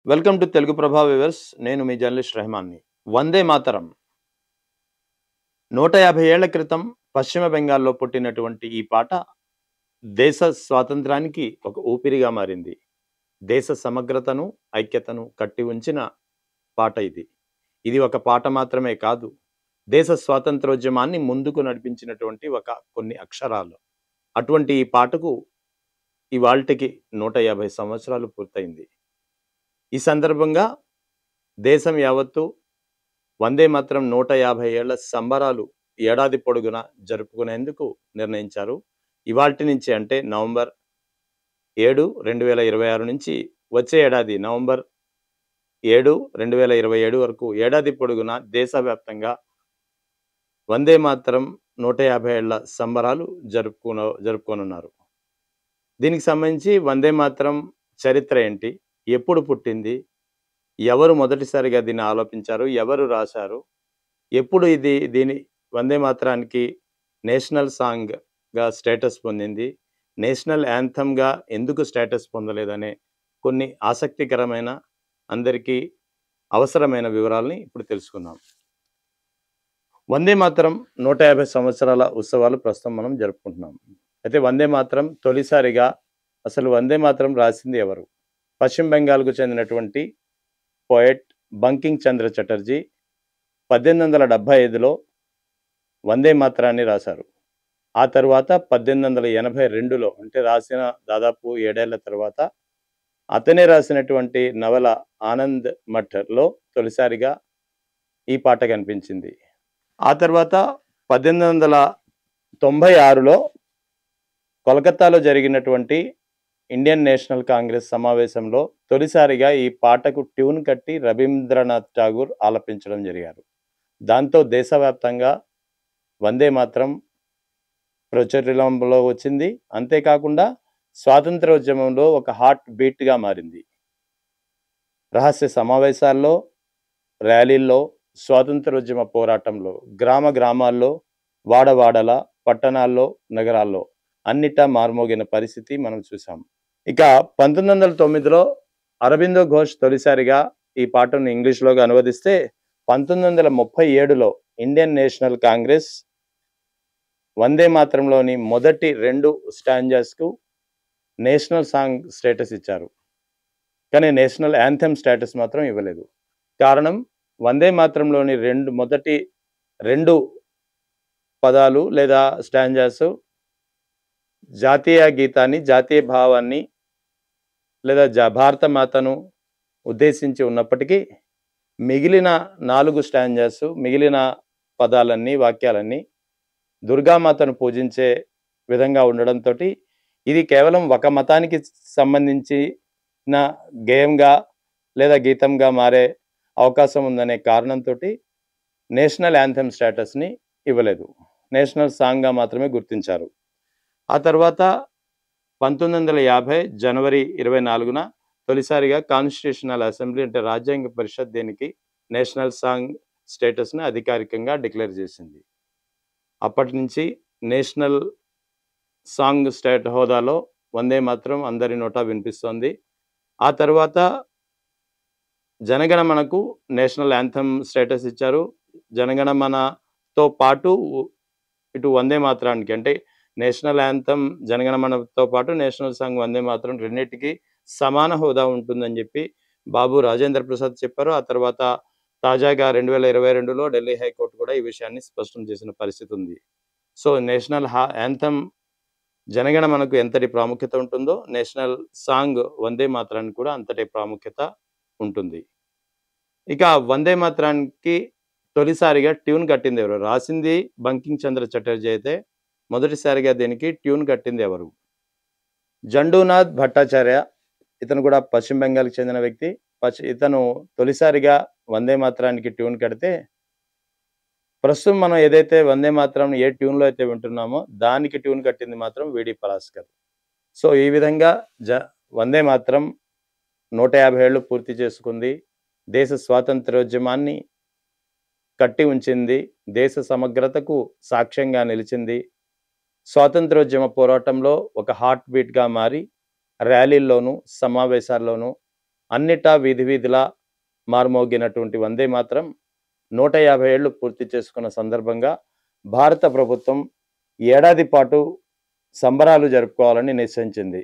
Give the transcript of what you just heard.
Welcome to Telugu ప్రభా viewers. నేను మీ journalist రెహమాన్ని. Vande Mataram 150 ఏళ్ల క్రితం పశ్చిమ బెంగాల్లో పుట్టినటువంటి ఈ పాట దేశ స్వాతంత్రానికి ఒక ఊపిరిగా మారింది. దేశ సమగ్రతను, ఐక్యతను కట్టి ఉంచిన పాట ఇది. ఇది ఒక పాట మాత్రమే కాదు, దేశ స్వాతంత్రోద్యమాన్ని ముందుకు నడిపించినటువంటి కొన్ని అక్షరాలు. అటువంటి ఈ పాటకు ఇవాల్టికి 150 సంవత్సరాలు పూర్తయింది. ఈ సందర్భంగా దేశం యావత్తు వందే మాత్రం 150 ఏళ్ల సంబరాలు ఏడాది పొడుగునా జరుపుకునేందుకు నిర్ణయించారు. ఇవాల్టి నుంచి అంటే నవంబర్ 7, 2026 నుంచి వచ్చే ఏడాది నవంబర్ 7, 2027 వరకు ఏడాది పొడుగునా దేశవ్యాప్తంగా వందే మాత్రం 150 ఏళ్ల సంబరాలు జరుపుకోనున్నారు. దీనికి సంబంధించి వందే మాత్రం చరిత్ర ఏంటి, ఎప్పుడు పుట్టింది, ఎవరు మొదటిసారిగా దీన్ని ఆలోపించారు, ఎవరు రాశారు, ఎప్పుడు దీని వందే మాత్రానికి నేషనల్ సాంగ్గా స్టేటస్ పొందింది, నేషనల్ యాంథమ్గా ఎందుకు స్టేటస్ పొందలేదనే కొన్ని ఆసక్తికరమైన, అందరికీ అవసరమైన వివరాలని ఇప్పుడు తెలుసుకుందాం. వందే మాత్రం 150 సంవత్సరాల ఉత్సవాలు ప్రస్తుతం మనం జరుపుకుంటున్నాం. అయితే వందే మాత్రం తొలిసారిగా అసలు వందే మాత్రం రాసింది ఎవరు? పశ్చిమ బెంగాల్కు చెందినటువంటి పోయెట్ బంకింగ్ చంద్ర చటర్జీ 1875లో వందే మాత్రాన్ని రాశారు. ఆ తర్వాత 1882లో, అంటే రాసిన దాదాపు 7 ఏళ్ల తర్వాత అతనే రాసినటువంటి నవల ఆనంద్ మఠ్లో తొలిసారిగా ఈ పాట కనిపించింది. ఆ తర్వాత 1896లో కోల్కతాలో జరిగినటువంటి ఇండియన్ నేషనల్ కాంగ్రెస్ సమావేశంలో తొలిసారిగా ఈ పాటకు ట్యూన్ కట్టి రవీంద్రనాథ్ ఠాగూర్ ఆలపించడం జరిగారు. దాంతో దేశవ్యాప్తంగా వందే మాత్రం ప్రచురణలో వచ్చింది. అంతేకాకుండా స్వాతంత్రోద్యమంలో ఒక హార్ట్ బీట్గా మారింది. రహస్య సమావేశాల్లో, ర్యాలీల్లో, స్వాతంత్రోద్యమ పోరాటంలో, గ్రామాల్లో, వాడవాడల, పట్టణాల్లో, నగరాల్లో అన్నిటా మార్మోగిన పరిస్థితి మనం చూసాం. ఇక 1909లో అరబిందో ఘోష్ తొలిసారిగా ఈ పాటను ఇంగ్లీష్లోకి అనువదిస్తే 1937లో ఇండియన్ నేషనల్ కాంగ్రెస్ వందే మాత్రంలోని మొదటి 2 స్టాంజాస్కు నేషనల్ సాంగ్ స్టేటస్ ఇచ్చారు. కానీ నేషనల్ యాంథమ్ స్టేటస్ మాత్రం ఇవ్వలేదు. కారణం, వందే మాత్రంలోని మొదటి 2 పదాలు లేదా స్టాంజాస్ జాతీయ గీతాన్ని, జాతీయ భావాన్ని లేదా భారత మాతను ఉద్దేశించి ఉన్నప్పటికీ మిగిలిన 4 స్టాంజాస్, మిగిలిన పదాలన్నీ, వాక్యాలన్నీ దుర్గామాతను పూజించే విధంగా ఉండడంతో ఇది కేవలం ఒక మతానికి సంబంధించిన గేయంగా లేదా గీతంగా మారే అవకాశం ఉందనే కారణంతో నేషనల్ యాంథమ్ స్టేటస్ని ఇవ్వలేదు. నేషనల్ సాంగ్గా మాత్రమే గుర్తించారు. ఆ తర్వాత 1950 జనవరి 24న తొలిసారిగా కాన్స్టిట్యూషనల్ అసెంబ్లీ, అంటే రాజ్యాంగ పరిషత్, దీనికి నేషనల్ సాంగ్ స్టేటస్ని అధికారికంగా డిక్లేర్ చేసింది. అప్పటి నుంచి నేషనల్ సాంగ్ స్టేట్ హోదాలో వందే మాత్రం అందరి నోటా వినిపిస్తోంది. ఆ తర్వాత జనగణమనకు నేషనల్ యాంథమ్ స్టేటస్ ఇచ్చారు. జనగణమనతో పాటు ఇటు వందే మాత్రానికి, అంటే నేషనల్ యాంథమ్ జనగణమనతో పాటు నేషనల్ సాంగ్ వందే మాత్రం రెండింటికి సమాన హోదా ఉంటుందని చెప్పి బాబు రాజేంద్ర ప్రసాద్ చెప్పారు. ఆ తర్వాత తాజాగా 2022లో ఢిల్లీ హైకోర్టు కూడా ఈ విషయాన్ని స్పష్టం చేసిన పరిస్థితి ఉంది. సో నేషనల్ యాంథమ్ జనగణమనకు ఎంతటి ప్రాముఖ్యత ఉంటుందో నేషనల్ సాంగ్ వందే మాత్రానికి కూడా అంతటి ప్రాముఖ్యత ఉంటుంది. ఇక వందే మాత్రానికి తొలిసారిగా ట్యూన్ కట్టింది ఎవరు? రాసింది బంకింగ్ చంద్ర చటర్జీ అయితే మొదటిసారిగా దీనికి ట్యూన్ కట్టింది ఎవరు? జండూనాథ్ భట్టాచార్య. ఇతను కూడా పశ్చిమ బెంగాల్కి చెందిన వ్యక్తి. ఇతను తొలిసారిగా వందే మాత్రానికి ట్యూన్ కడితే, ప్రస్తుతం మనం ఏదైతే వందే మాత్రం ఏ ట్యూన్లో అయితే వింటున్నామో దానికి ట్యూన్ కట్టింది మాత్రం విడి పరాస్కర్. సో ఈ విధంగా వందే మాత్రం 150 ఏళ్ళు పూర్తి చేసుకుంది. దేశ స్వాతంత్రోద్యమాన్ని కట్టి ఉంచింది. దేశ సమగ్రతకు సాక్ష్యంగా నిలిచింది. స్వాతంత్రోద్యమ పోరాటంలో ఒక హార్ట్ బీట్గా మారి ర్యాలీల్లోనూ, సమావేశాల్లోనూ అన్నిటా వీధి వీధిలా మార్మోగినటువంటి వందే మాతరం 150 ఏళ్లు పూర్తి చేసుకున్న సందర్భంగా భారత ప్రభుత్వం ఏడాది పాటు సంబరాలు జరుపుకోవాలని నిశ్చయించింది.